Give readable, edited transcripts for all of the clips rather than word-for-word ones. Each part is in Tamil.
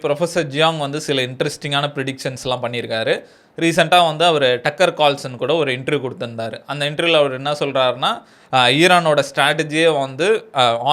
ப்ரொஃபசர் ஜியாங் வந்து சில இன்ட்ரெஸ்டிங்கான ப்ரிடிக்ஷன்ஸ்லாம் பண்ணியிருக்காரு. ரீசெண்டாக வந்து அவர் டக்கர் கால்சன் கூட ஒரு இன்டர்வியூ கொடுத்திருந்தாரு. அந்த இன்டர்வியூவில் அவர் என்ன சொல்கிறாருன்னா, ஈரானோட ஸ்ட்ராட்டஜியே வந்து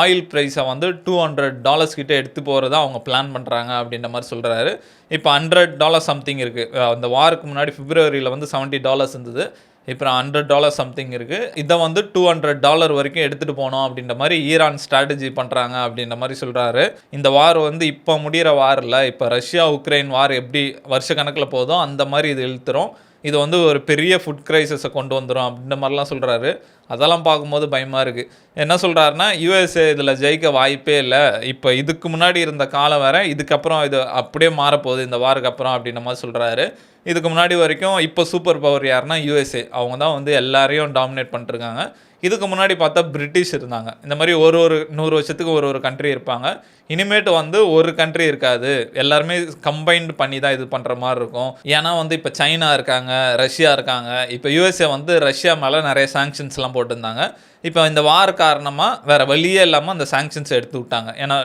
ஆயில் ப்ரைஸை வந்து $200 கிட்ட எடுத்து போகிறதா அவங்க பிளான் பண்ணுறாங்க அப்படின்ற மாதிரி சொல்கிறாரு. இப்போ $100 சம்திங் இருக்குது. அந்த வாருக்கு முன்னாடி பிப்ரவரியில் வந்து $70 இருந்தது. இப்போ $100 சம்திங் இருக்குது. இதை வந்து $200 வரைக்கும் எடுத்துகிட்டு போனோம் அப்படின்ற மாதிரி ஈரான் ஸ்ட்ராட்டஜி பண்ணுறாங்க அப்படின்ற மாதிரி சொல்கிறாரு. இந்த வார் வந்து இப்போ முடிகிற வார் இல்லை, இப்போ ரஷ்யா உக்ரைன் வார் எப்படி வருஷ கணக்கில் போதோ அந்த மாதிரி இது இழுத்துரும். இது வந்து ஒரு பெரிய ஃபுட் கிரைசிஸை கொண்டு வந்துடும் அப்படின்ற மாதிரிலாம் சொல்கிறாரு. அதெல்லாம் பார்க்கும்போது பயமாக இருக்குது. என்ன சொல்கிறாருன்னா, யூஎஸ்ஏ இதில் ஜெயிக்க வாய்ப்பே இல்லை, இப்போ இதுக்கு முன்னாடி இருந்த காலம் வேறு, இதுக்கப்புறம் இது அப்படியே மாறப்போகுது இந்த வாருக்கு அப்புறம் அப்படின்ற மாதிரி சொல்கிறாரு. இதுக்கு முன்னாடி வரைக்கும் இப்போ சூப்பர் பவர் யாருன்னா யூஎஸ்ஏ, அவங்க தான் வந்து எல்லாரையும் டாமினேட் பண்ணிட்டுருக்காங்க. இதுக்கு முன்னாடி பார்த்தா பிரிட்டிஷ் இருந்தாங்க. இந்த மாதிரி ஒரு 100 வருஷத்துக்கு ஒரு கண்ட்ரி இருப்பாங்க. இனிமேட்டு வந்து ஒரு கண்ட்ரி இருக்காது, எல்லாருமே கம்பைன்டு பண்ணி தான் இது பண்ணுற மாதிரி இருக்கும். ஏன்னா வந்து இப்போ சைனா இருக்காங்க, ரஷ்யா இருக்காங்க. இப்போ யூஎஸ்ஏ வந்து ரஷ்யா மேலே நிறைய சாங்ஷன்ஸ்லாம் போட்டிருந்தாங்க. இப்போ இந்த வார் காரணமாக வேறு வழியே இல்லாமல் அந்த சாங்ஷன்ஸை எடுத்து விட்டாங்க. ஏன்னா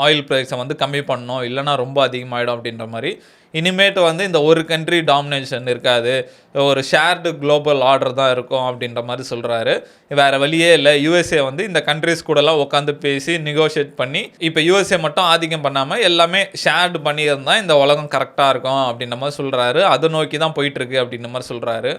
ஆயில் ப்ரைஸை வந்து கம்மி பண்ணணும், இல்லைனா ரொம்ப அதிகமாகிடும் அப்படின்ற மாதிரி. இனிமேட்டு வந்து இந்த ஒரு கண்ட்ரி டாமினேஷன் இருக்காது, ஒரு ஷேர்டு குளோபல் ஆர்டர் தான் இருக்கும் அப்படின்ற மாதிரி சொல்கிறாரு. வேறு வழியே இல்லை, யூஎஸ்ஏ வந்து இந்த கண்ட்ரிஸ் கூடலாம் உட்காந்து பேசி நெகோஷியேட் பண்ணி இப்போ யூஎஸ்ஏ மட்டும் ஆதிக்கம் பண்ணாமல் எல்லாமே ஷேர்டு பண்ணியிருந்தால் இந்த உலகம் கரெக்டாக இருக்கும் அப்படின்ற மாதிரி சொல்கிறாரு. அதை நோக்கி தான் போயிட்டுருக்கு அப்படின்ற மாதிரி சொல்கிறாரு.